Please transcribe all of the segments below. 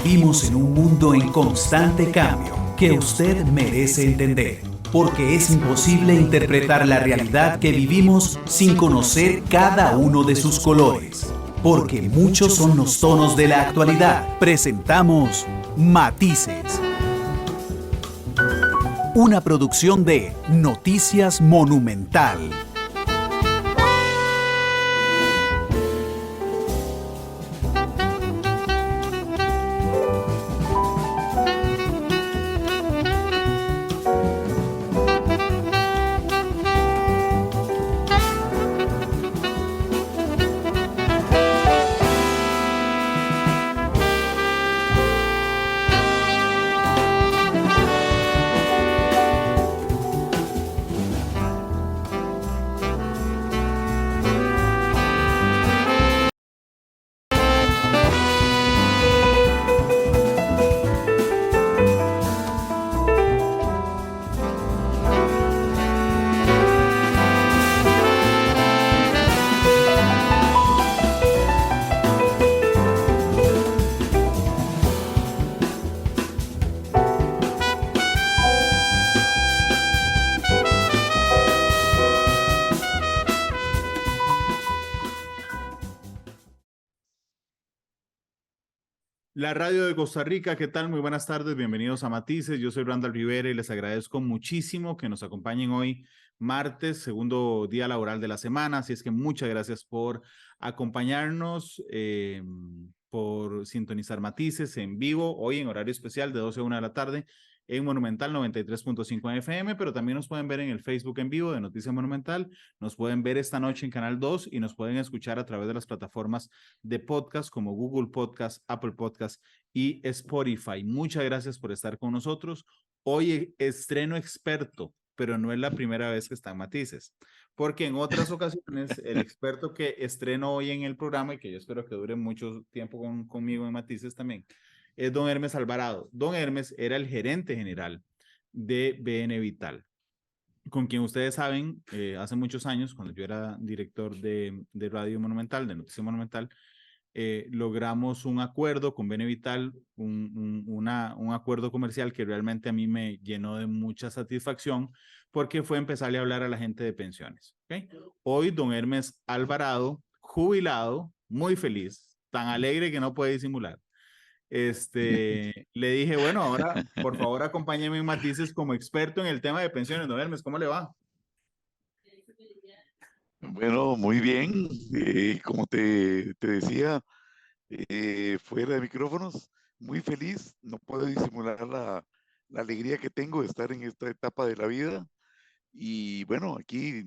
Vivimos en un mundo en constante cambio que usted merece entender, porque es imposible interpretar la realidad que vivimos sin conocer cada uno de sus colores. Porque muchos son los tonos de la actualidad. Presentamos Matices. Una producción de Noticias Monumental. La radio de Costa Rica, ¿qué tal? Muy buenas tardes, bienvenidos a Matices. Yo soy Randall Rivera y les agradezco muchísimo que nos acompañen hoy, martes, segundo día laboral de la semana. Así es que muchas gracias por acompañarnos, por sintonizar Matices en vivo, hoy en horario especial de 12 a 1 de la tarde en Monumental 93.5 FM, pero también nos pueden ver en el Facebook en vivo de Noticias Monumental, nos pueden ver esta noche en Canal 2 y nos pueden escuchar a través de las plataformas de podcast como Google Podcast, Apple Podcast y Spotify. Muchas gracias por estar con nosotros. Hoy estreno experto, pero no es la primera vez que está en Matices, porque en otras ocasiones el experto que estreno hoy en el programa y que yo espero que dure mucho tiempo conmigo en Matices también, es don Hermes Alvarado. Don Hermes era el gerente general de BN Vital, con quien ustedes saben, hace muchos años, cuando yo era director de Radio Monumental, de Noticias Monumental, logramos un acuerdo con BN Vital, un acuerdo comercial que realmente a mí me llenó de mucha satisfacción, porque fue empezarle a hablar a la gente de pensiones. ¿Okay? Hoy, don Hermes Alvarado, jubilado, muy feliz, tan alegre que no puede disimular. Le dije, bueno, ahora, por favor, acompáñeme en Matices como experto en el tema de pensiones. Don Hermes, ¿cómo le va? Bueno, muy bien. Como te decía, fuera de micrófonos, muy feliz. No puedo disimular la alegría que tengo de estar en esta etapa de la vida. Y bueno, aquí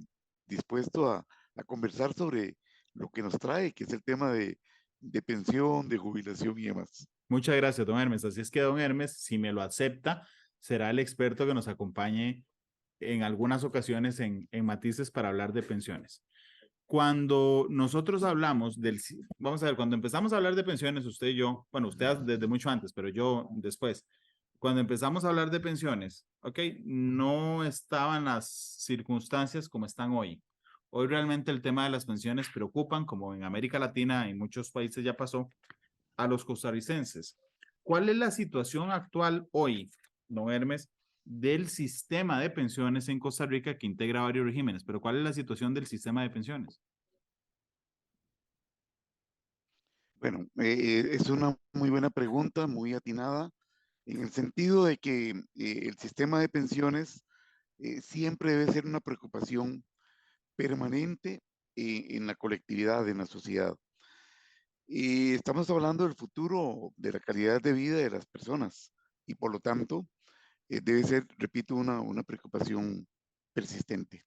dispuesto a conversar sobre lo que nos trae, que es el tema de pensión, de jubilación y demás. Muchas gracias, don Hermes. Así es que, don Hermes, si me lo acepta, será el experto que nos acompañe en algunas ocasiones en Matices para hablar de pensiones. Cuando nosotros hablamos vamos a ver, cuando empezamos a hablar de pensiones, usted y yo, bueno, usted desde mucho antes, pero yo después, cuando empezamos a hablar de pensiones, ok, no estaban las circunstancias como están hoy. Hoy realmente el tema de las pensiones preocupan, como en América Latina, en muchos países ya pasó, a los costarricenses. ¿Cuál es la situación actual hoy, don Hermes, del sistema de pensiones en Costa Rica que integra varios regímenes? Pero ¿cuál es la situación del sistema de pensiones? Bueno, es una muy buena pregunta, muy atinada, en el sentido de que el sistema de pensiones siempre debe ser una preocupación permanente en la colectividad, en la sociedad. Estamos hablando del futuro, de la calidad de vida de las personas y por lo tanto debe ser, repito, una preocupación persistente.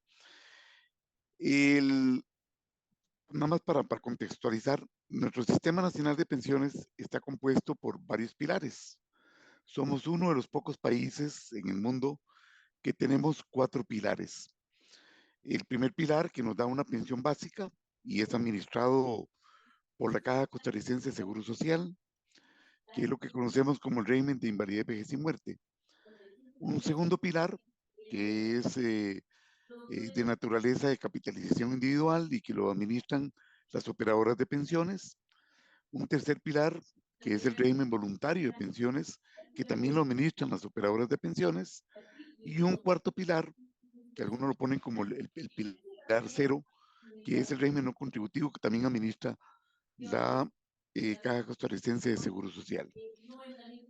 El, Nada más para contextualizar, nuestro Sistema Nacional de Pensiones está compuesto por varios pilares. Somos uno de los pocos países en el mundo que tenemos 4 pilares. El primer pilar, que nos da una pensión básica y es administrado por la Caja Costarricense de Seguro Social, que es lo que conocemos como el régimen de invalidez, vejez y muerte. Un segundo pilar, que es de naturaleza de capitalización individual y que lo administran las operadoras de pensiones. Un tercer pilar, que es el régimen voluntario de pensiones, que también lo administran las operadoras de pensiones, y un cuarto pilar, que algunos lo ponen como el pilar cero, que es el régimen no contributivo, que también administra la Caja Costarricense de Seguro Social.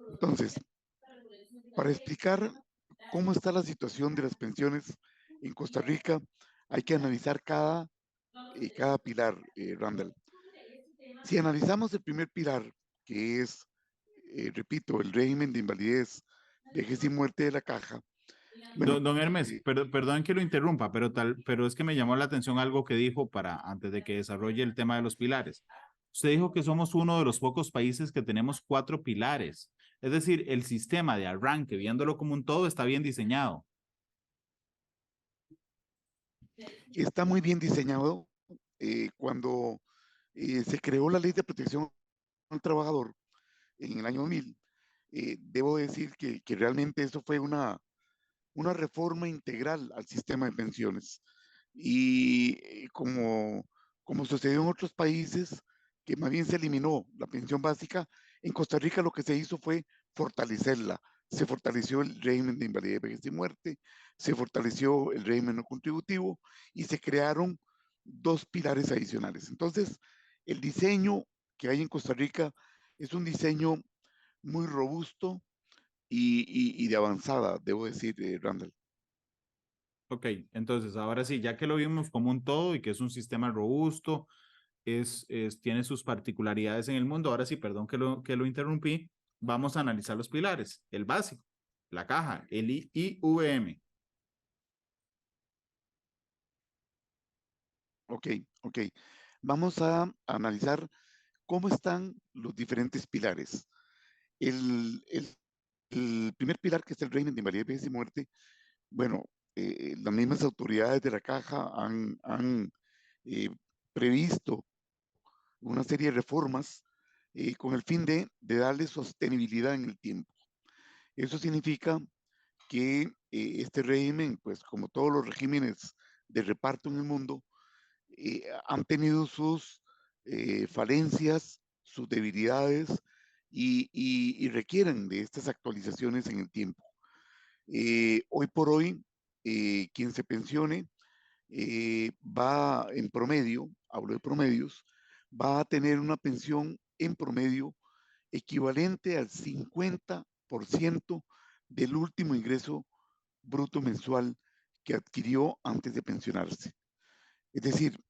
Entonces, para explicar cómo está la situación de las pensiones en Costa Rica, hay que analizar cada pilar, Randall. Si analizamos el primer pilar, que es, repito, el régimen de invalidez, vejez y muerte de la caja. Bueno, Don Hermes, perdón que lo interrumpa, pero es que me llamó la atención algo que dijo antes de que desarrolle el tema de los pilares. Usted dijo que somos uno de los pocos países que tenemos 4 pilares. Es decir, el sistema de arranque, viéndolo como un todo, está bien diseñado. está muy bien diseñado. Cuando se creó la Ley de Protección al Trabajador en el año 2000, debo decir que realmente eso fue una reforma integral al sistema de pensiones. Y como sucedió en otros países, que más bien se eliminó la pensión básica, en Costa Rica lo que se hizo fue fortalecerla. Se fortaleció el régimen de invalidez, vejez y muerte, se fortaleció el régimen no contributivo y se crearon 2 pilares adicionales. Entonces, el diseño que hay en Costa Rica es un diseño muy robusto y de avanzada, debo decir, Randall. Ok, entonces ahora sí, ya que lo vimos como un todo y que es un sistema robusto, tiene sus particularidades en el mundo. Ahora sí, perdón que lo interrumpí. Vamos a analizar los pilares. El básico, la caja, el IVM. Ok, ok. Vamos a analizar cómo están los diferentes pilares. El, el primer pilar, que es el régimen de invalidez, vejez y muerte, bueno, las mismas autoridades de la caja han eh, previsto una serie de reformas con el fin de darle sostenibilidad en el tiempo. Eso significa que este régimen, pues como todos los regímenes de reparto en el mundo, han tenido sus falencias, sus debilidades y requieren de estas actualizaciones en el tiempo. Hoy por hoy, quien se pensione va en promedio, hablo de promedios, va a tener una pensión en promedio equivalente al 50% del último ingreso bruto mensual que adquirió antes de pensionarse. Es decir,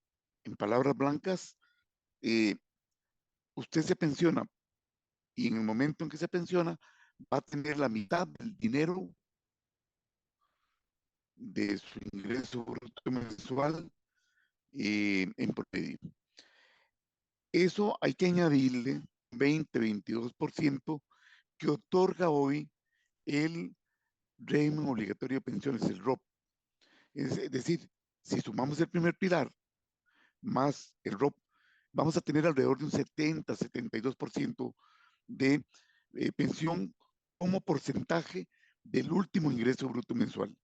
en palabras blancas, eh, usted se pensiona y en el momento en que se pensiona va a tener la mitad del dinero de su ingreso bruto mensual en promedio. Eso hay que añadirle 20-22% que otorga hoy el régimen obligatorio de pensiones, el ROP. Es decir, si sumamos el primer pilar más el ROP, vamos a tener alrededor de un 70-72% de pensión como porcentaje del último ingreso bruto mensual.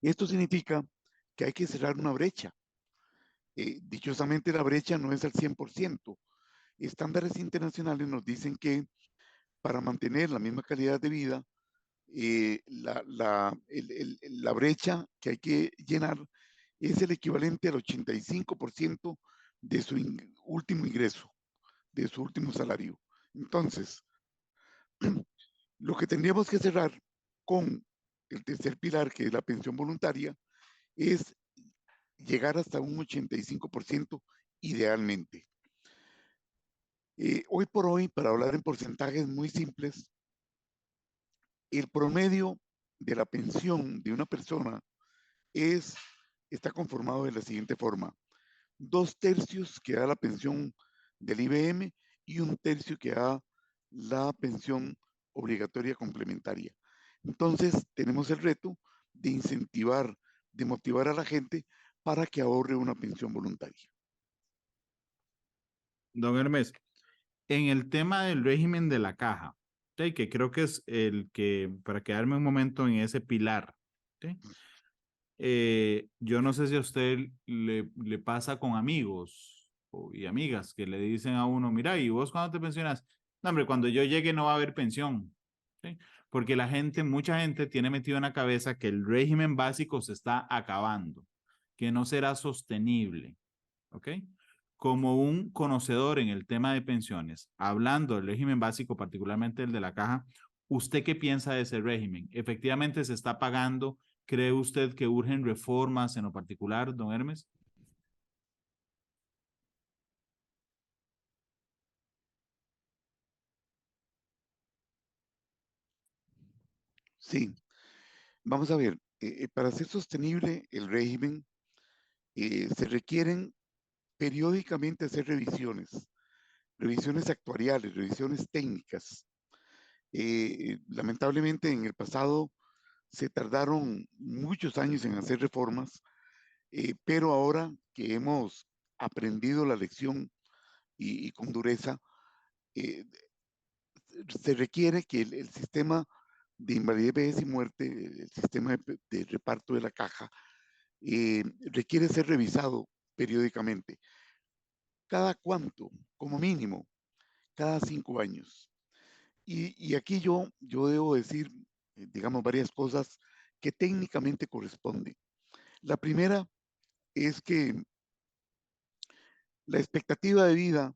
Esto significa que hay que cerrar una brecha. Dichosamente la brecha no es al 100%. Estándares internacionales nos dicen que para mantener la misma calidad de vida, la brecha que hay que llenar es el equivalente al 85% de su último ingreso, de su último salario. Entonces, lo que tendríamos que cerrar con el tercer pilar, que es la pensión voluntaria, es llegar hasta un 85% idealmente. Hoy por hoy, para hablar en porcentajes muy simples, el promedio de la pensión de una persona está conformado de la siguiente forma: 2/3 que da la pensión del IBM y 1/3 que da la pensión obligatoria complementaria. Entonces, tenemos el reto de incentivar, de motivar a la gente para que ahorre una pensión voluntaria. Don Hermes, en el tema del régimen de la caja, ¿sí? Que creo que es el que, para quedarme un momento en ese pilar, ¿sí? Yo no sé si a usted le pasa con amigos. y amigas que le dicen a uno, mira, ¿y vos cuándo te pensionas? No, hombre, cuando yo llegue no va a haber pensión. ¿Sí? Porque la gente, mucha gente tiene metido en la cabeza que el régimen básico se está acabando, que no será sostenible. ¿Ok? Como un conocedor en el tema de pensiones, hablando del régimen básico, particularmente el de la caja, ¿usted qué piensa de ese régimen? ¿Efectivamente se está pagando? ¿Cree usted que urgen reformas en lo particular, don Hermes? Sí, vamos a ver, para ser sostenible el régimen se requieren periódicamente hacer revisiones actuariales, revisiones técnicas. Lamentablemente en el pasado se tardaron muchos años en hacer reformas, pero ahora que hemos aprendido la lección y con dureza, eh, se requiere que el sistema de invalidez, vejez y muerte, el sistema de reparto de la caja, requiere ser revisado periódicamente. ¿Cada cuánto? Como mínimo, cada 5 años. Y aquí yo debo decir, digamos, varias cosas que técnicamente corresponden. La primera es que la expectativa de vida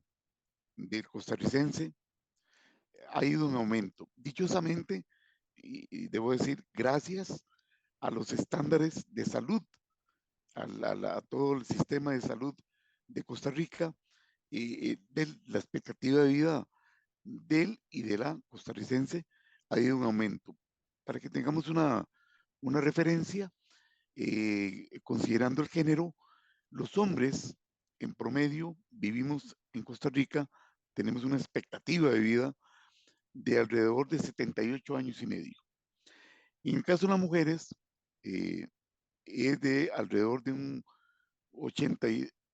del costarricense ha ido en aumento. Dichosamente, y debo decir, gracias a los estándares de salud, a todo el sistema de salud de Costa Rica, de la expectativa de vida del y de la costarricense ha ido en aumento. Para que tengamos una referencia, considerando el género, los hombres en promedio vivimos en Costa Rica, tenemos una expectativa de vida de alrededor de 78 años y medio. Y en el caso de las mujeres, eh, es de alrededor de un 80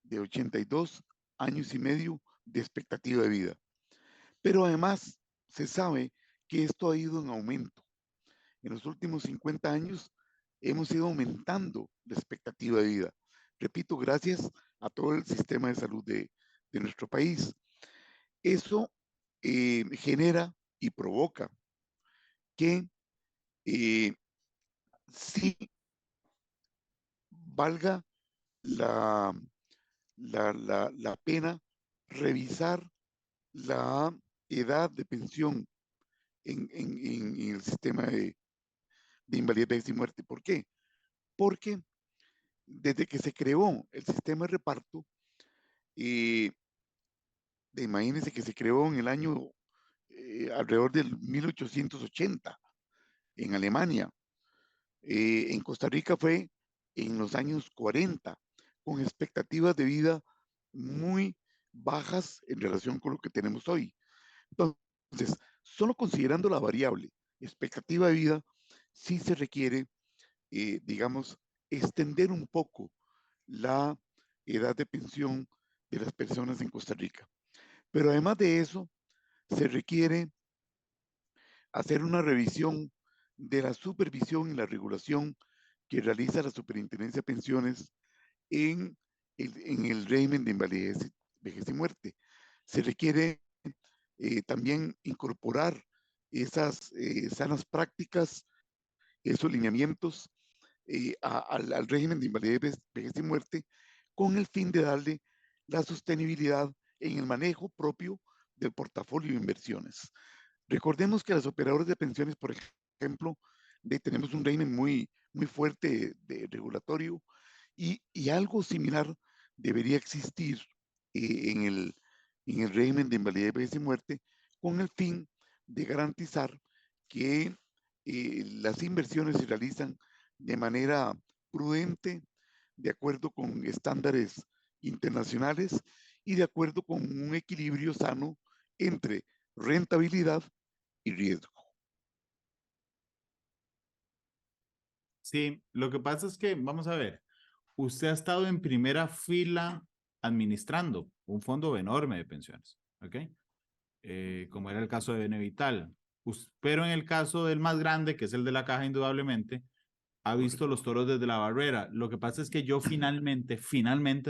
de 82 años y medio de expectativa de vida. Pero además se sabe que esto ha ido en aumento. En los últimos 50 años hemos ido aumentando la expectativa de vida. Repito, gracias a todo el sistema de salud de nuestro país. Eso genera y provoca que eh, sí valga la, la pena revisar la edad de pensión en el sistema de invalidez, vejez y muerte. ¿Por qué? Porque desde que se creó el sistema de reparto, eh, imagínense que se creó en el año alrededor del 1880 en Alemania. En Costa Rica fue en los años 40, con expectativas de vida muy bajas en relación con lo que tenemos hoy. Entonces, solo considerando la variable expectativa de vida, sí se requiere, digamos, extender un poco la edad de pensión de las personas en Costa Rica. Pero además de eso, se requiere hacer una revisión de la supervisión y la regulación que realiza la Superintendencia de Pensiones en el régimen de invalidez, vejez y muerte. Se requiere también incorporar esas sanas prácticas, esos lineamientos al régimen de invalidez, vejez y muerte, con el fin de darle la sostenibilidad en el manejo propio del portafolio de inversiones. Recordemos que las operadoras de pensiones, por ejemplo, tenemos un régimen muy fuerte de regulatorio y algo similar debería existir en el régimen de invalidez, vejez y muerte con el fin de garantizar que las inversiones se realizan de manera prudente, de acuerdo con estándares internacionales y de acuerdo con un equilibrio sano entre rentabilidad y riesgo. Sí, lo que pasa es que, vamos a ver, usted ha estado en primera fila administrando un fondo enorme de pensiones, ¿ok? Como era el caso de Benevital. Pero en el caso del más grande, que es el de la caja, indudablemente, ha visto correcto. los toros desde la barrera. Lo que pasa es que yo finalmente,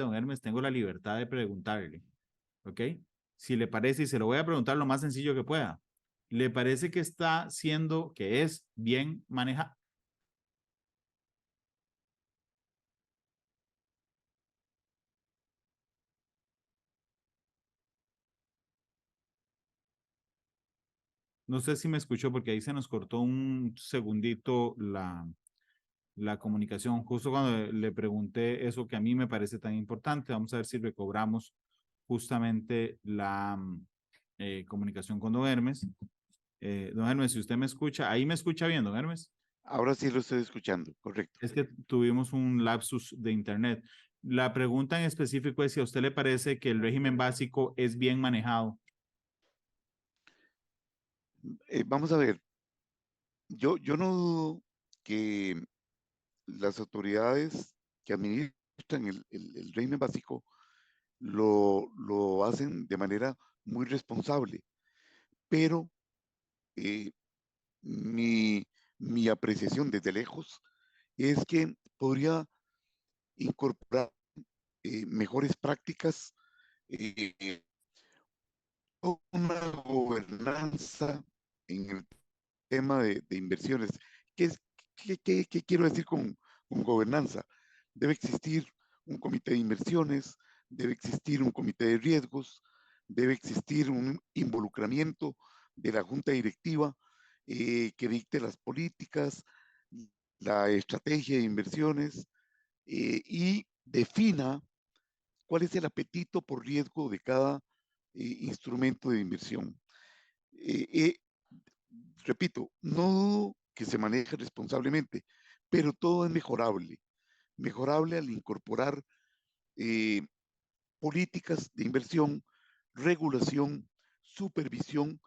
don Hermes, tengo la libertad de preguntarle, ¿ok? Si le parece, y se lo voy a preguntar lo más sencillo que pueda. ¿Le parece que está siendo, que es bien manejado? No sé si me escuchó porque ahí se nos cortó un segundito la comunicación. Justo cuando le pregunté eso que a mí me parece tan importante, vamos a ver si recobramos justamente la comunicación con don Hermes. Don Hermes, si usted me escucha, ahí me escucha bien, don Hermes. Ahora sí lo estoy escuchando, correcto. Es que tuvimos un lapsus de internet. La pregunta en específico es si a usted le parece que el régimen básico es bien manejado. Vamos a ver, yo no dudo que las autoridades que administran el régimen básico lo hacen de manera muy responsable, pero eh, mi, mi apreciación desde lejos es que podría incorporar mejores prácticas, eh, una gobernanza en el tema de inversiones. ¿Qué, es, qué quiero decir con gobernanza? Debe existir un comité de inversiones, debe existir un comité de riesgos, debe existir un involucramiento de la junta directiva que dicte las políticas, la estrategia de inversiones y defina cuál es el apetito por riesgo de cada instrumento de inversión. Eh, eh, Repito, no dudo que se maneje responsablemente, pero todo es mejorable. Mejorable al incorporar eh, políticas de inversión, regulación, supervisión,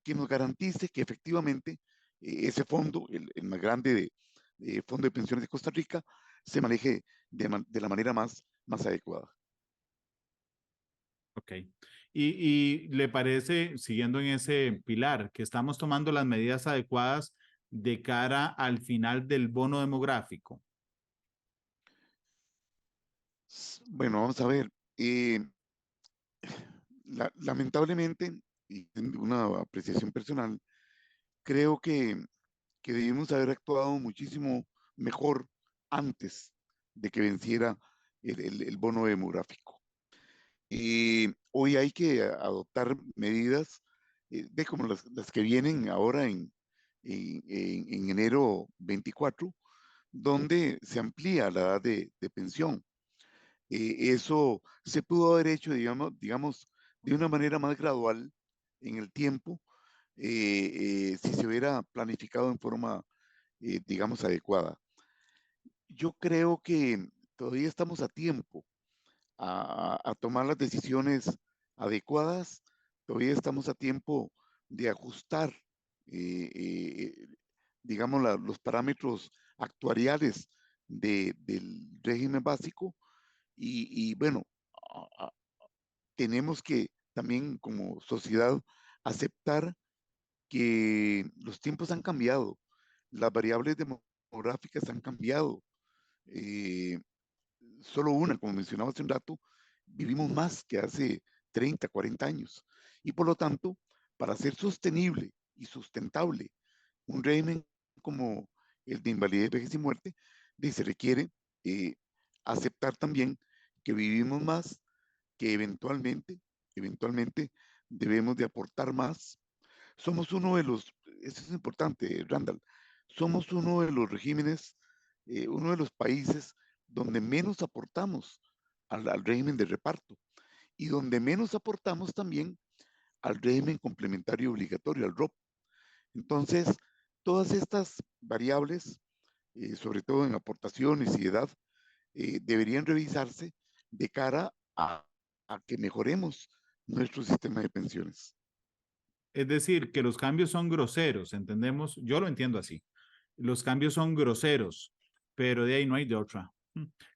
que nos garantice que efectivamente ese fondo, el más grande de Fondo de Pensiones de Costa Rica, se maneje de la manera más adecuada. Ok. Y le parece, siguiendo en ese pilar, que estamos tomando las medidas adecuadas de cara al final del bono demográfico. Bueno, vamos a ver. Lamentablemente, y en una apreciación personal, creo que debimos haber actuado muchísimo mejor antes de que venciera el bono demográfico. Hoy hay que adoptar medidas de como las que vienen ahora en enero 24, donde se amplía la edad de pensión. Eso se pudo haber hecho, digamos, de una manera más gradual en el tiempo, si se hubiera planificado en forma, digamos, adecuada. Yo creo que todavía estamos a tiempo a tomar las decisiones adecuadas, todavía estamos a tiempo de ajustar, digamos, los parámetros actuariales del régimen básico y bueno, a- a- tenemos que también como sociedad aceptar que los tiempos han cambiado, las variables demográficas han cambiado. eh, Solo una, como mencionaba hace un rato, vivimos más que hace 30, 40 años. Y por lo tanto, para ser sostenible y sustentable un régimen como el de invalidez, vejez y muerte, se requiere eh, aceptar también que vivimos más, que eventualmente debemos de aportar más. Somos uno de los, eso es importante, Randall, somos uno de los regímenes, uno de los países donde menos aportamos al régimen de reparto y donde menos aportamos también al régimen complementario obligatorio, al ROP. Entonces, todas estas variables, sobre todo en aportaciones y edad, deberían revisarse de cara a que mejoremos nuestro sistema de pensiones. Es decir, que los cambios son groseros, ¿entendemos? Yo lo entiendo así. Los cambios son groseros, pero de ahí no hay de otra.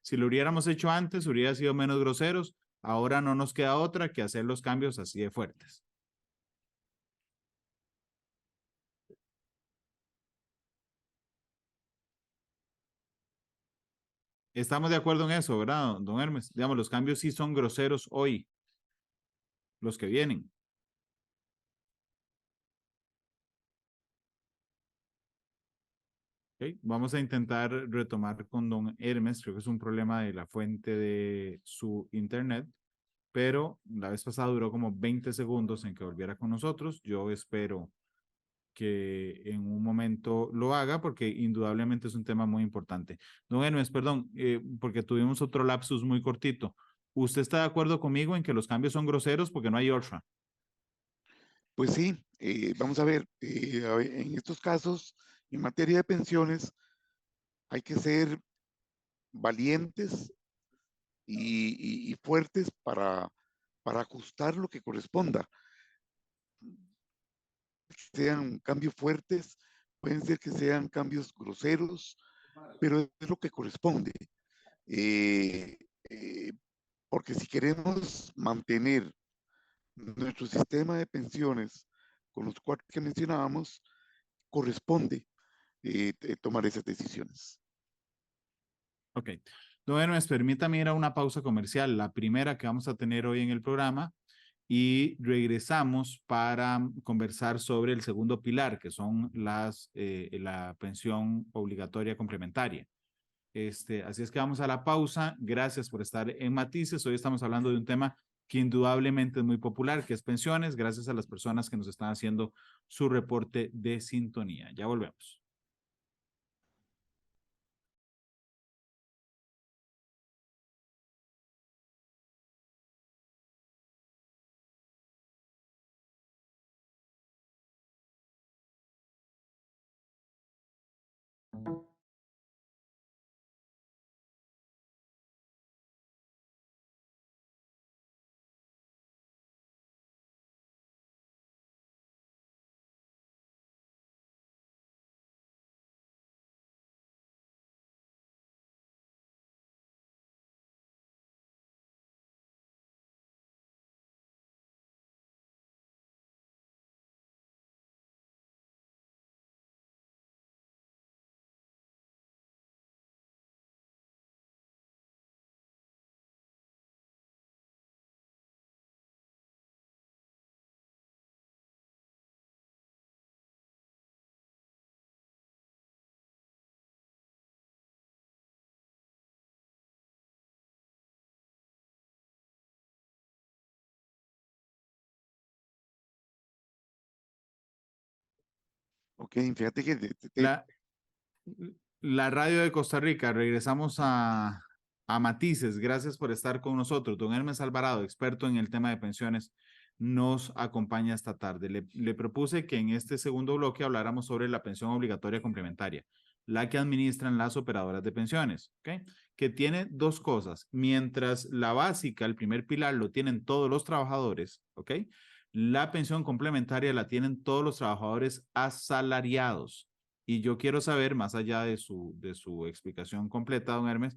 Si lo hubiéramos hecho antes, hubiera sido menos groseros. Ahora no nos queda otra que hacer los cambios así de fuertes. Estamos de acuerdo en eso, ¿verdad, don Hermes? Digamos, los cambios sí son groseros hoy, los que vienen. Okay. Vamos a intentar retomar con don Hermes. Creo que es un problema de la fuente de su internet, pero la vez pasada duró como 20 segundos en que volviera con nosotros. Yo espero que en un momento lo haga porque indudablemente es un tema muy importante. Don Hermes, perdón, porque tuvimos otro lapsus muy cortito. ¿Usted está de acuerdo conmigo en que los cambios son groseros porque no hay otra? Pues sí, vamos a ver, en estos casos, en materia de pensiones, hay que ser valientes y fuertes para ajustar lo que corresponda. Sean cambios fuertes, pueden ser que sean cambios groseros, pero es lo que corresponde. Eh, eh, Porque si queremos mantener nuestro sistema de pensiones con los cuatro que mencionábamos, corresponde tomar esas decisiones. Ok. Don Hermes, permítame ir a una pausa comercial, la primera que vamos a tener hoy en el programa, y regresamos para conversar sobre el segundo pilar, que son la pensión obligatoria complementaria. Así es que vamos a la pausa. Gracias por estar en Matices. Hoy estamos hablando de un tema que indudablemente es muy popular, que es pensiones, gracias a las personas que nos están haciendo su reporte de sintonía. Ya volvemos. Ok, fíjate que La, la radio de Costa Rica, regresamos a Matices. Gracias por estar con nosotros. Don Hermes Alvarado, experto en el tema de pensiones, nos acompaña esta tarde. Le propuse que en este segundo bloque habláramos sobre la pensión obligatoria complementaria, la que administran las operadoras de pensiones, ¿ok? Que tiene dos cosas. Mientras la básica, el primer pilar, lo tienen todos los trabajadores, ¿ok? La pensión complementaria la tienen todos los trabajadores asalariados. Y yo quiero saber, más allá de su explicación completa, don Hermes,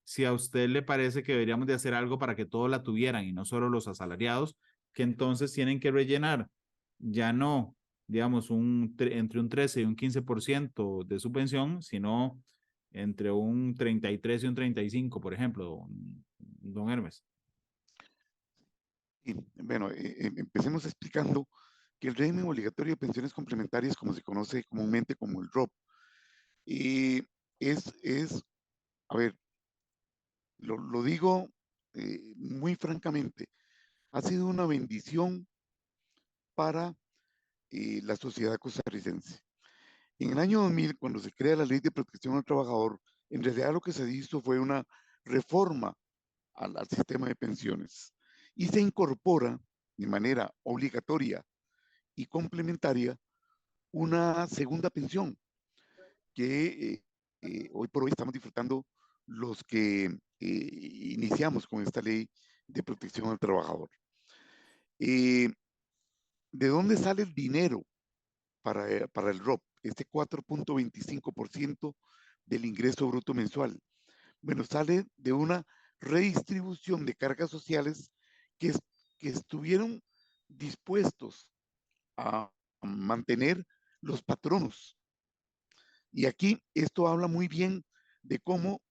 si a usted le parece que deberíamos de hacer algo para que todos la tuvieran y no solo los asalariados, que entonces tienen que rellenar ya no, digamos, entre un 13 y un 15% de su pensión, sino entre un 33 y un 35, por ejemplo, don Hermes. y, bueno, empecemos explicando que el régimen obligatorio de pensiones complementarias, como se conoce comúnmente como el ROP, eh, es, a ver, lo digo muy francamente, ha sido una bendición para la sociedad costarricense. En el año 2000, cuando se crea la Ley de Protección al Trabajador, en realidad lo que se hizo fue una reforma al sistema de pensiones y se incorpora de manera obligatoria y complementaria una segunda pensión que hoy por hoy estamos disfrutando los que iniciamos con esta ley de protección al trabajador. ¿De dónde sale el dinero para el ROP? Este 4.25% del ingreso bruto mensual. Bueno, sale de una redistribución de cargas sociales que, que estuvieron dispuestos a mantener los patronos. Y aquí esto habla muy bien de cómo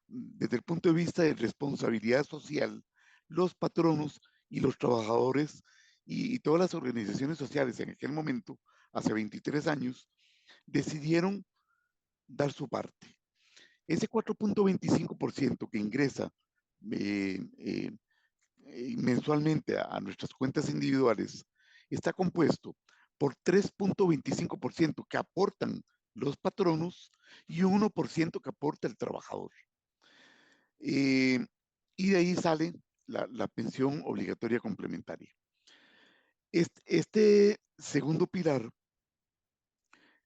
desde el punto de vista de responsabilidad social, los patronos y los trabajadores y todas las organizaciones sociales en aquel momento, hace 23 años, decidieron dar su parte. Ese 4.25% que ingresa eh, eh, mensualmente a nuestras cuentas individuales está compuesto por 3.25% que aportan los patronos y un 1% que aporta el trabajador. Y de ahí sale la pensión obligatoria complementaria. Este segundo pilar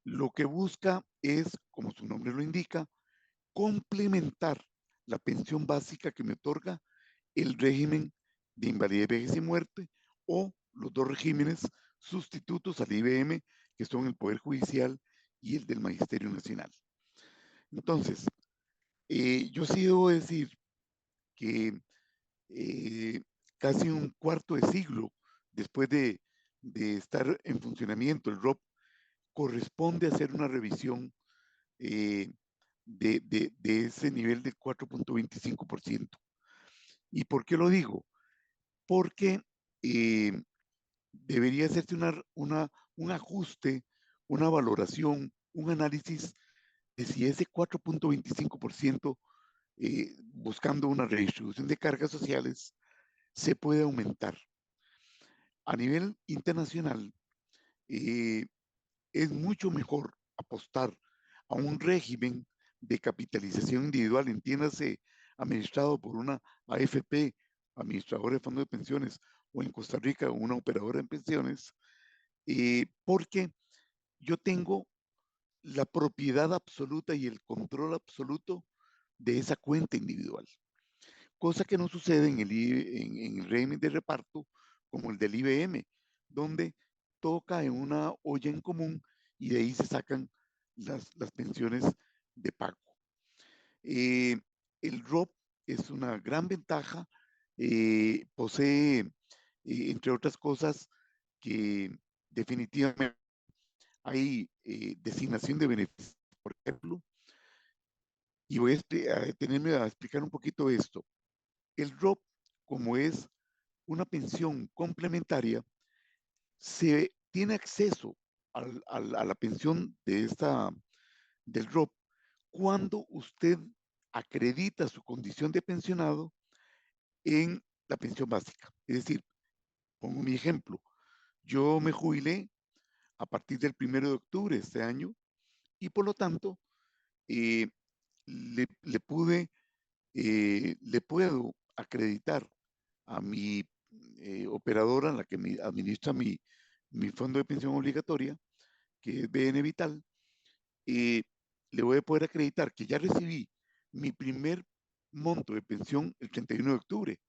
lo que busca es, como su nombre lo indica, complementar la pensión básica que me otorga el régimen de invalidez, vejez y muerte o los dos regímenes sustitutos al IBM, que son el Poder Judicial y el del Magisterio Nacional. Entonces, yo sí debo decir que casi un cuarto de siglo después de estar en funcionamiento, el ROP corresponde hacer una revisión de ese nivel del 4.25%. ¿Y por qué lo digo? Porque debería hacerse un ajuste, una valoración, un análisis de si ese 4.25%, buscando una redistribución de cargas sociales, se puede aumentar. A nivel internacional, es mucho mejor apostar a un régimen de capitalización individual, entiéndase, administrado por una AFP, administradora de fondos de pensiones, o en Costa Rica, una operadora en pensiones, porque yo tengo la propiedad absoluta y el control absoluto de esa cuenta individual, cosa que no sucede en el régimen de reparto como el del IBM, donde toca en una olla en común y de ahí se sacan las pensiones de pago. El ROP es una gran ventaja, posee, entre otras cosas, que definitivamente hay designación de beneficios, por ejemplo, y voy a detenerme a explicar un poquito esto. El ROP, como es una pensión complementaria, se tiene acceso a la pensión del ROP cuando usted acredita su condición de pensionado en la pensión básica. Es decir, pongo mi ejemplo, yo me jubilé a partir del 1 de octubre de este año y por lo tanto eh, le puedo acreditar a mi operadora, la que me administra mi fondo de pensión obligatoria, que es BN Vital, le voy a poder acreditar que ya recibí mi primer monto de pensión el 31 de octubre.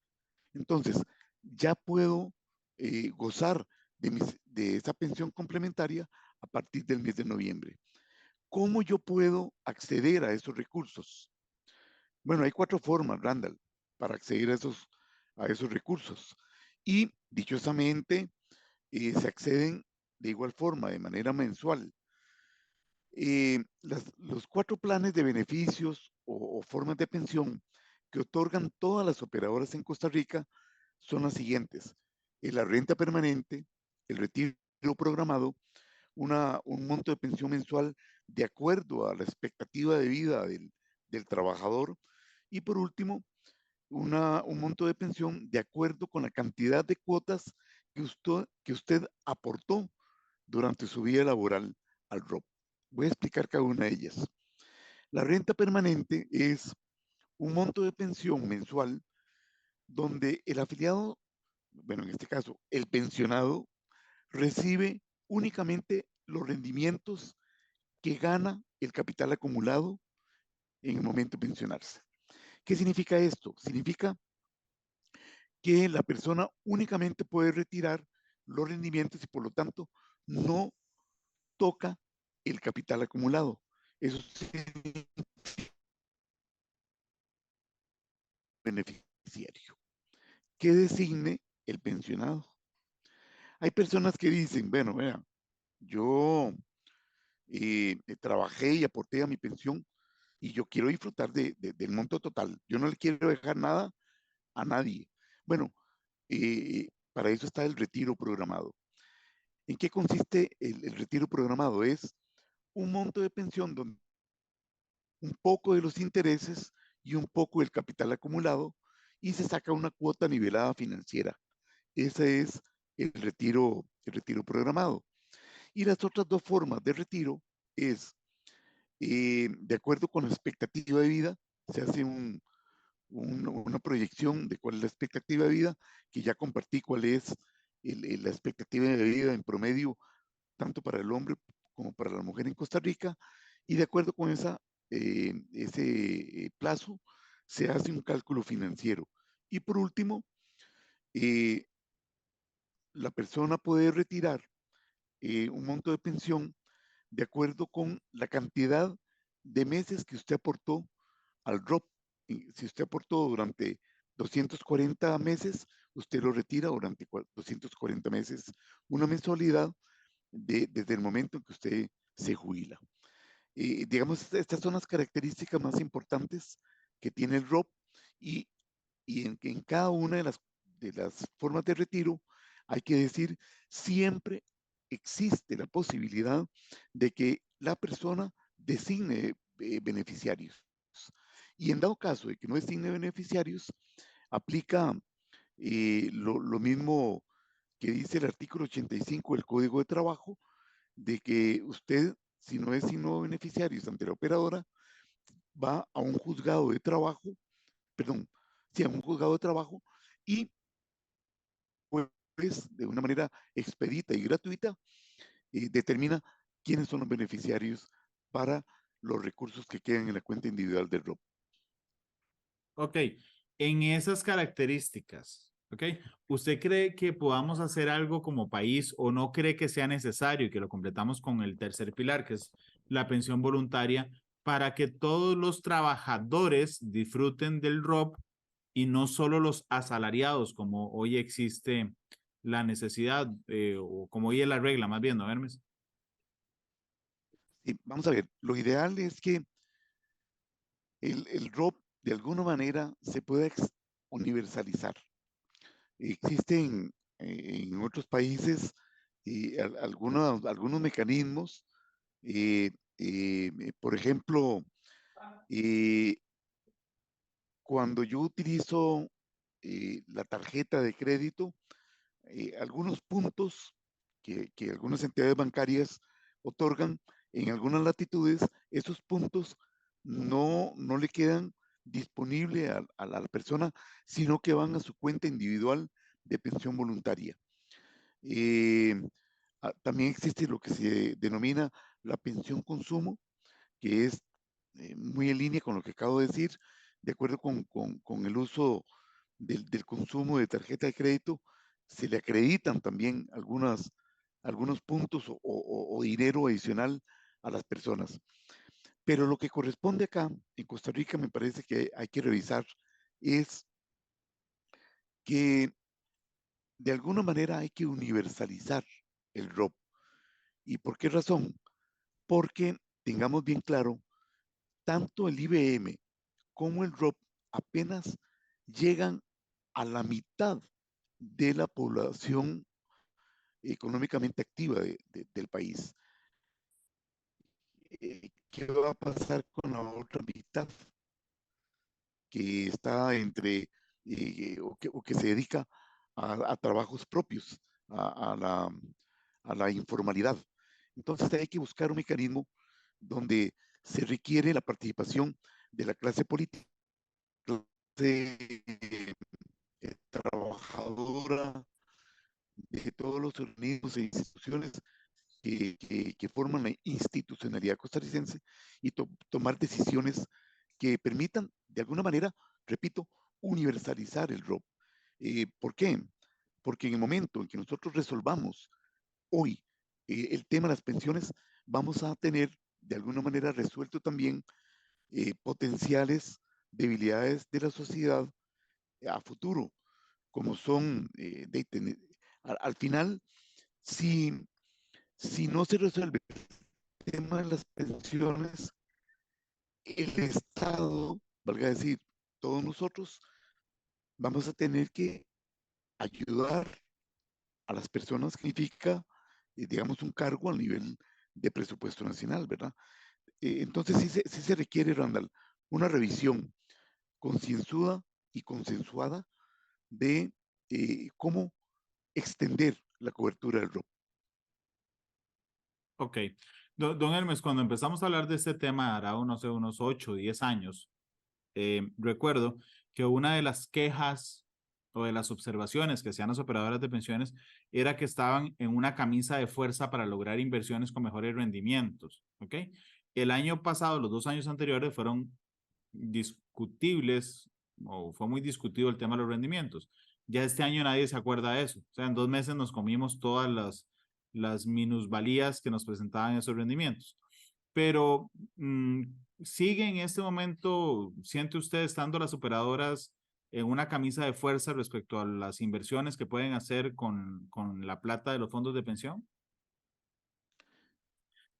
Entonces, ya puedo gozar de esa pensión complementaria a partir del mes de noviembre. ¿Cómo yo puedo acceder a esos recursos? Bueno, hay 4 formas, Randall, para acceder a esos recursos. Y dichosamente, se acceden de igual forma, de manera mensual. Los 4 planes de beneficios o formas de pensión que otorgan todas las operadoras en Costa Rica son las siguientes: la renta permanente, el retiro programado, un monto de pensión mensual de acuerdo a la expectativa de vida del trabajador, y por último, un monto de pensión de acuerdo con la cantidad de cuotas que usted aportó durante su vida laboral al ROP. Voy a explicar cada una de ellas. La renta permanente es un monto de pensión mensual donde el afiliado, bueno, en este caso, el pensionado, recibe únicamente los rendimientos que gana el capital acumulado en el momento de pensionarse. ¿Qué significa esto? Significa que la persona únicamente puede retirar los rendimientos y por lo tanto no toca el capital acumulado. Eso es beneficiario que designe el pensionado. Hay personas que dicen, bueno, yo trabajé y aporté a mi pensión y yo quiero disfrutar del monto total. Yo no le quiero dejar nada a nadie. Bueno, para eso está el retiro programado. ¿En qué consiste el retiro programado? Es un monto de pensión donde un poco de los intereses y un poco del capital acumulado y se saca una cuota nivelada financiera. Ese es el retiro programado. Y las otras dos formas de retiro es, de acuerdo con la expectativa de vida, se hace una proyección de cuál es la expectativa de vida, que ya compartí cuál es la expectativa de vida en promedio, tanto para el hombre como para la mujer en Costa Rica, y de acuerdo con ese plazo, se hace un cálculo financiero. Y por último, eh, la persona puede retirar un monto de pensión de acuerdo con la cantidad de meses que usted aportó al ROP. Si usted aportó durante 240 meses, usted lo retira durante 240 meses, una mensualidad desde el momento en que usted se jubila. Digamos, estas son las características más importantes que tiene el ROP y, en cada una de las formas de retiro hay que decir, siempre existe la posibilidad de que la persona designe beneficiarios. Y en dado caso de que no designe beneficiarios, aplica lo mismo que dice el artículo 85 del Código de Trabajo, de que usted, si no designó beneficiarios ante la operadora, va a un juzgado de trabajo, perdón, sí, a un juzgado de trabajo y pues de una manera expedita y gratuita determina quiénes son los beneficiarios para los recursos que quedan en la cuenta individual del ROP. Ok, en esas características, ok, ¿usted cree que podamos hacer algo como país o no cree que sea necesario y que lo completamos con el tercer pilar, que es la pensión voluntaria, para que todos los trabajadores disfruten del ROP y no solo los asalariados, como hoy existe la necesidad o como hoy es la regla, más bien, ¿no, Hermes? Sí, vamos a ver, lo ideal es que el ROP de alguna manera se pueda universalizar. Existen en otros países algunos mecanismos, por ejemplo, eh, cuando yo utilizo la tarjeta de crédito, algunos puntos que algunas entidades bancarias otorgan en algunas latitudes, esos puntos no le quedan disponibles a la persona, sino que van a su cuenta individual de pensión voluntaria. También existe lo que se denomina la pensión consumo, que es muy en línea con lo que acabo de decir, de acuerdo con el uso del consumo de tarjeta de crédito, se le acreditan también algunos puntos o dinero adicional a las personas. Pero lo que corresponde acá, en Costa Rica, me parece que hay que revisar, es que de alguna manera hay que universalizar el ROP. ¿Y por qué razón? Porque tengamos bien claro, tanto el IBM como el ROP apenas llegan a la mitad de la población económicamente activa del país. ¿Qué va a pasar con la otra mitad que está o que se dedica a trabajos propios, a la informalidad? Entonces hay que buscar un mecanismo donde se requiere la participación de la clase política, clase trabajadora, de todos los organismos e instituciones que forman la institucionalidad costarricense y tomar decisiones que permitan, de alguna manera, repito, universalizar el ROP. ¿Por qué? Porque en el momento en que nosotros resolvamos hoy el tema de las pensiones, vamos a tener de alguna manera resuelto también potenciales debilidades de la sociedad a futuro, como son al final, si, si no se resuelve el tema de las pensiones, el Estado, valga decir, todos nosotros, vamos a tener que ayudar a las personas que significa, digamos, un cargo a nivel de presupuesto nacional, ¿verdad? Entonces sí se requiere, Randall, una revisión concienzuda y consensuada de cómo extender la cobertura del ROP. Ok. Don Hermes, cuando empezamos a hablar de este tema, hará no sé, unos 8 o 10 años, recuerdo que una de las quejas o de las observaciones que hacían las operadoras de pensiones era que estaban en una camisa de fuerza para lograr inversiones con mejores rendimientos. ¿Ok? El año pasado, los 2 años anteriores fueron discutibles o fue muy discutido el tema de los rendimientos. Ya este año nadie se acuerda de eso. O sea, en 2 meses nos comimos todas las minusvalías que nos presentaban esos rendimientos. Pero sigue en este momento, ¿siente usted estando las operadoras en una camisa de fuerza respecto a las inversiones que pueden hacer con la plata de los fondos de pensión?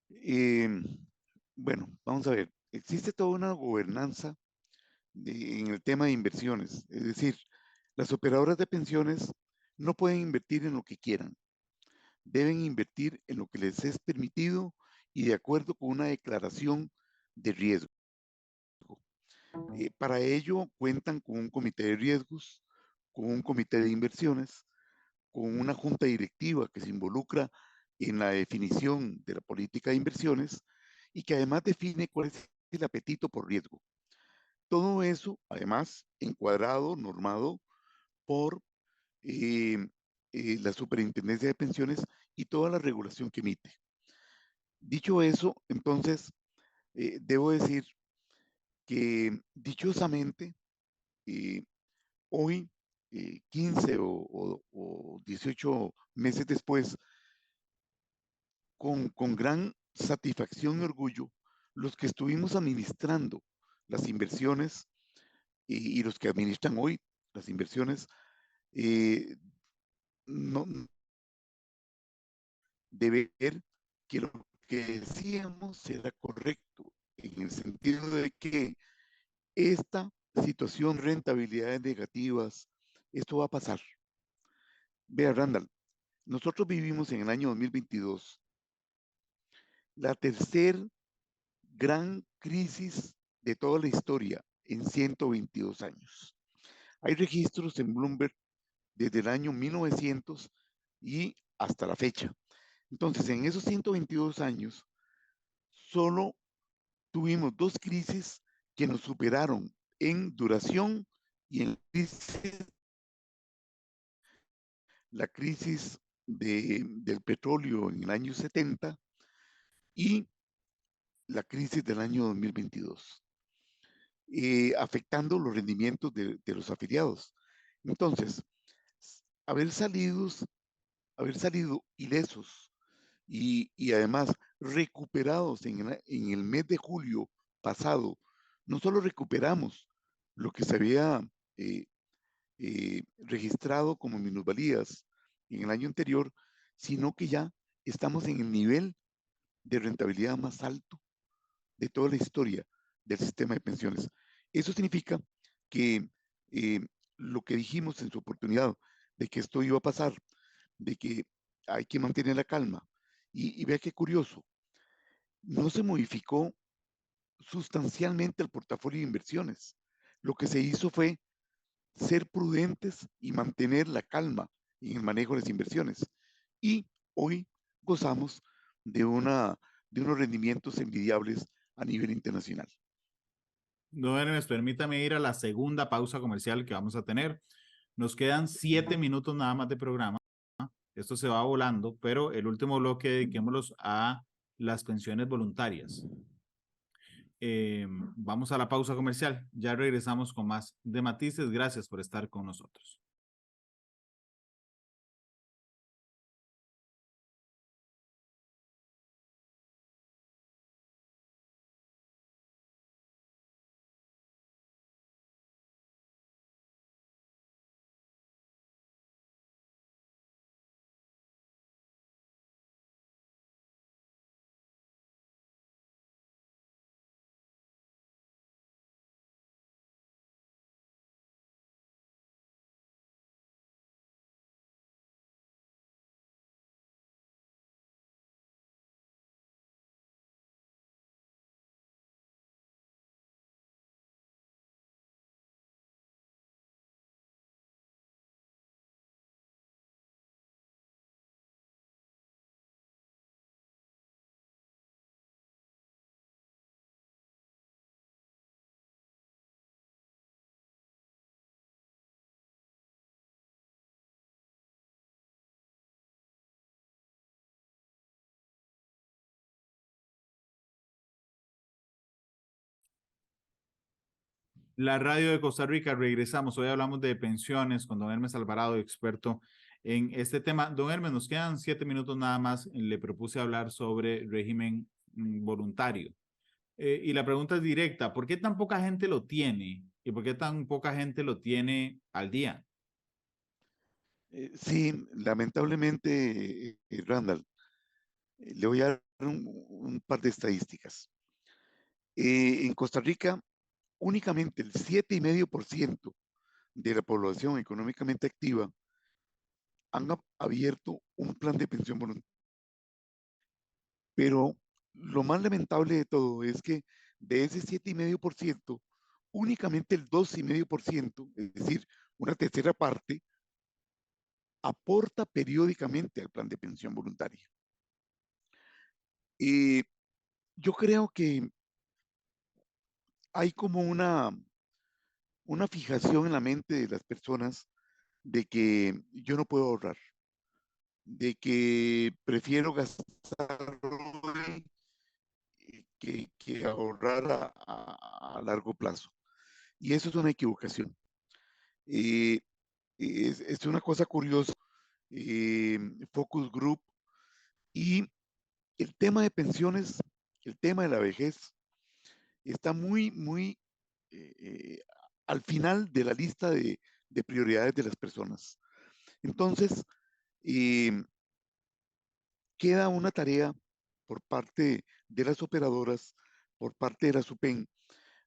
Eh, bueno, vamos a ver, existe toda una gobernanza en el tema de inversiones, es decir, las operadoras de pensiones no pueden invertir en lo que quieran, deben invertir en lo que les es permitido y de acuerdo con una declaración de riesgo. Para ello cuentan con un comité de riesgos, con un comité de inversiones, con una junta directiva que se involucra en la definición de la política de inversiones y que además define cuál es el apetito por riesgo. Todo eso, además, encuadrado, normado por eh, la Superintendencia de Pensiones y toda la regulación que emite. Dicho eso, entonces, debo decir que dichosamente, eh, hoy, 15 o 18 meses después, con gran satisfacción y orgullo, los que estuvimos administrando las inversiones y los que administran hoy las inversiones, eh, no, de ver que lo que decíamos era correcto, en el sentido de que esta situación, rentabilidades negativas, esto va a pasar. Vea, Randall, nosotros vivimos en el año 2022 la tercer gran crisis de toda la historia en 122 años. Hay registros en Bloomberg desde el año 1900 y hasta la fecha. Entonces, en esos 122 años, solo tuvimos dos crisis que nos superaron en duración y en crisis, la crisis del petróleo en el año 70 y la crisis del año 2022, afectando los rendimientos de los afiliados. Entonces, haber salido, haber salido ilesos y además recuperados en el mes de julio pasado, no solo recuperamos lo que se había eh, registrado como minusvalías en el año anterior, sino que ya estamos en el nivel de rentabilidad más alto de toda la historia del sistema de pensiones. Eso significa que eh, lo que dijimos en su oportunidad de que esto iba a pasar, de que hay que mantener la calma, y vea qué curioso, no se modificó sustancialmente el portafolio de inversiones. Lo que se hizo fue ser prudentes y mantener la calma en el manejo de las inversiones. Y hoy gozamos de, de unos rendimientos envidiables a nivel internacional. No, Hermes, permítame ir a la segunda pausa comercial que vamos a tener. Nos quedan 7 minutos nada más de programa. Esto se va volando, pero el último bloque dediquémoslos a las pensiones voluntarias. Vamos a la pausa comercial. Ya regresamos con más de Matices. Gracias por estar con nosotros. La radio de Costa Rica, regresamos. Hoy hablamos de pensiones con don Hermes Alvarado, experto en este tema. Don Hermes, nos quedan 7 minutos nada más. Le propuse hablar sobre régimen voluntario. Y la pregunta es directa, ¿por qué tan poca gente lo tiene? ¿Y por qué tan poca gente lo tiene al día? Sí, lamentablemente, Randall, le voy a dar un par de estadísticas. En Costa Rica, únicamente el 7,5% de la población económicamente activa han abierto un plan de pensión voluntaria. Pero lo más lamentable de todo es que de ese 7,5%, únicamente el 2,5%, es decir, una tercera parte, aporta periódicamente al plan de pensión voluntaria. Yo creo que hay como una fijación en la mente de las personas de que yo no puedo ahorrar, de que prefiero gastar hoy que ahorrar a largo plazo. Y eso es una equivocación. Eh, es una cosa curiosa. Focus Group y el tema de pensiones, el tema de la vejez, está muy eh, al final de la lista de prioridades de las personas. Entonces, eh, queda una tarea por parte de las operadoras, por parte de la SUPEN,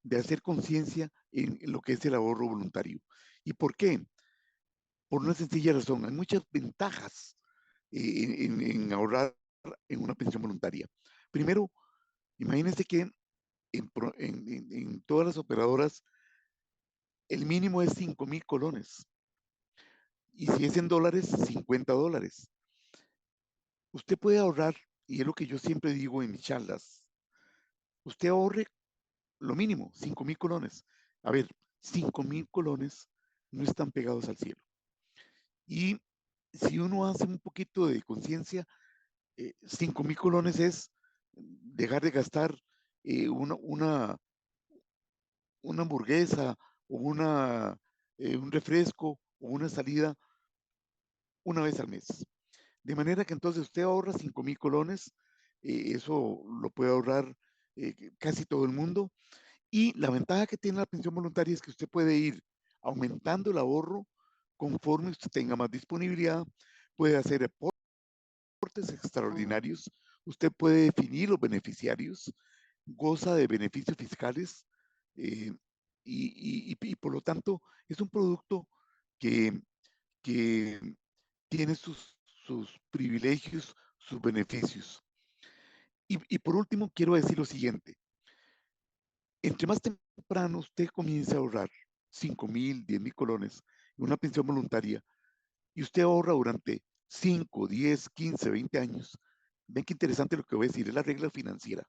de hacer conciencia en lo que es el ahorro voluntario. ¿Y por qué? Por una sencilla razón. Hay muchas ventajas en ahorrar en una pensión voluntaria. Primero, imagínense que en todas las operadoras el mínimo es 5,000 colones. Y si es en dólares, $50. Usted puede ahorrar, y es lo que yo siempre digo en mis charlas, usted ahorre lo mínimo, 5,000 colones. A ver, 5,000 colones no están pegados al cielo. Y si uno hace un poquito de conciencia, 5,000 colones es dejar de gastar una hamburguesa o un refresco o una salida una vez al mes. De manera que entonces usted ahorra 5,000 colones, eso lo puede ahorrar casi todo el mundo. Y la ventaja que tiene la pensión voluntaria es que usted puede ir aumentando el ahorro conforme usted tenga más disponibilidad, puede hacer aportes extraordinarios, usted puede definir los beneficiarios, goza de beneficios fiscales eh, y por lo tanto es un producto que, que tiene sus privilegios, sus beneficios. Y por último, quiero decir lo siguiente. Entre más temprano usted comience a ahorrar 5,000, 10,000 colones en una pensión voluntaria y usted ahorra durante 5, 10, 15, 20 años, ven qué interesante lo que voy a decir, es la regla financiera.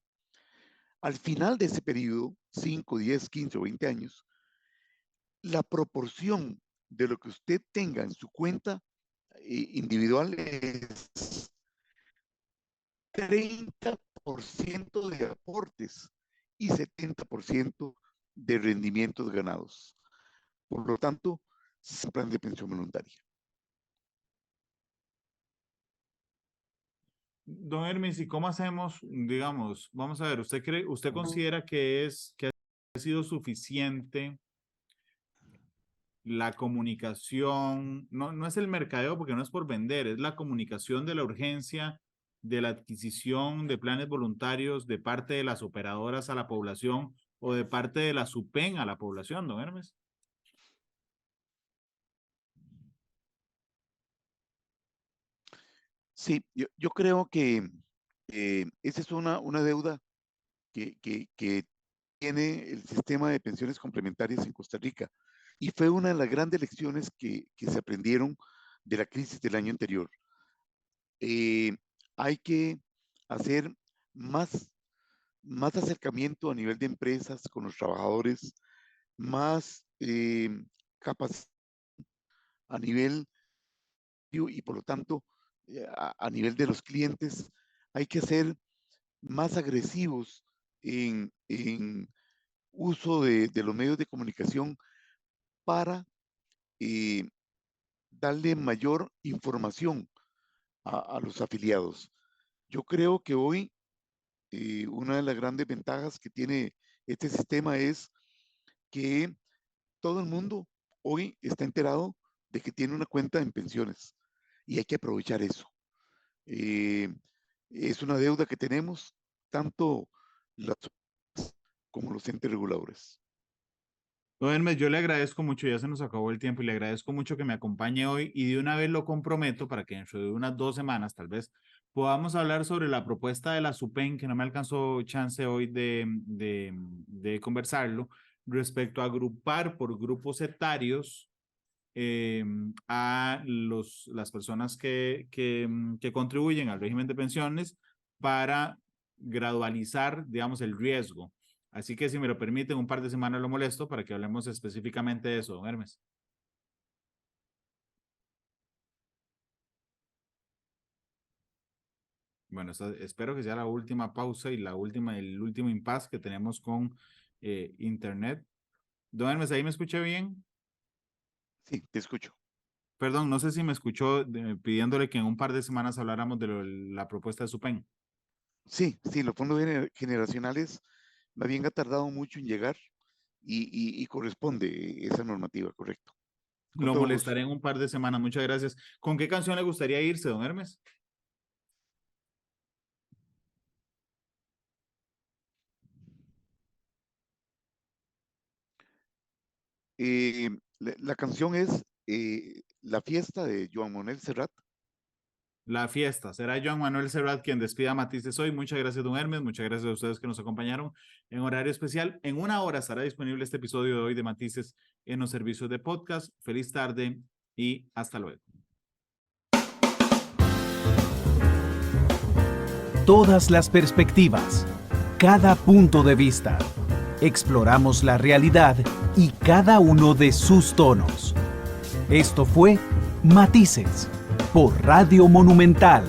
Al final de ese periodo, 5, 10, 15 o 20 años, la proporción de lo que usted tenga en su cuenta individual es 30% de aportes y 70% de rendimientos ganados. Por lo tanto, es un plan de pensión voluntaria. Don Hermes, ¿y cómo hacemos, digamos, vamos a ver, usted considera que ha sido suficiente la comunicación, no es el mercadeo porque no es por vender, es la comunicación de la urgencia de la adquisición de planes voluntarios de parte de las operadoras a la población o de parte de la SUPEN a la población, don Hermes? Sí, yo creo que esa es una deuda que tiene el sistema de pensiones complementarias en Costa Rica. Y fue una de las grandes lecciones que se aprendieron de la crisis del año anterior. Hay que hacer más, más acercamiento a nivel de empresas con los trabajadores, más capacidad a nivel y por lo tanto a nivel de los clientes. Hay que ser más agresivos en uso de los medios de comunicación para darle mayor información a los afiliados. Yo creo que hoy una de las grandes ventajas que tiene este sistema es que todo el mundo hoy está enterado de que tiene una cuenta en pensiones y hay que aprovechar eso. Es una deuda que tenemos tanto las como los entes reguladores. Don Hermes, yo le agradezco mucho, ya se nos acabó el tiempo y le agradezco mucho que me acompañe hoy y de una vez lo comprometo para que dentro de unas 2 semanas tal vez podamos hablar sobre la propuesta de la SUPEN, que no me alcanzó chance hoy de conversarlo, respecto a agrupar por grupos etarios a las personas que contribuyen al régimen de pensiones para gradualizar, digamos, el riesgo. Así que si me lo permiten, un par de semanas lo molesto para que hablemos específicamente de eso, don Hermes. Bueno, espero que sea la última pausa y el último impasse que tenemos con Internet. Don Hermes, ¿ahí me escucha bien? Sí, te escucho. Perdón, no sé si me escuchó pidiéndole que en un par de semanas habláramos de la propuesta de SUPEN. Sí, los fondos generacionales más bien ha tardado mucho en llegar y corresponde esa normativa, correcto. Con Lo todo gusto. molestaré en un par de semanas. Muchas gracias. ¿Con qué canción le gustaría irse, don Hermes? La canción es La fiesta de Joan Manuel Serrat. La fiesta. Será Joan Manuel Serrat quien despida a Matices hoy. Muchas gracias, don Hermes. Muchas gracias a ustedes que nos acompañaron en horario especial. En 1 hora estará disponible este episodio de hoy de Matices en los servicios de podcast. Feliz tarde y hasta luego. Todas las perspectivas, cada punto de vista. Exploramos la realidad y cada uno de sus tonos. Esto fue Matices por Radio Monumental.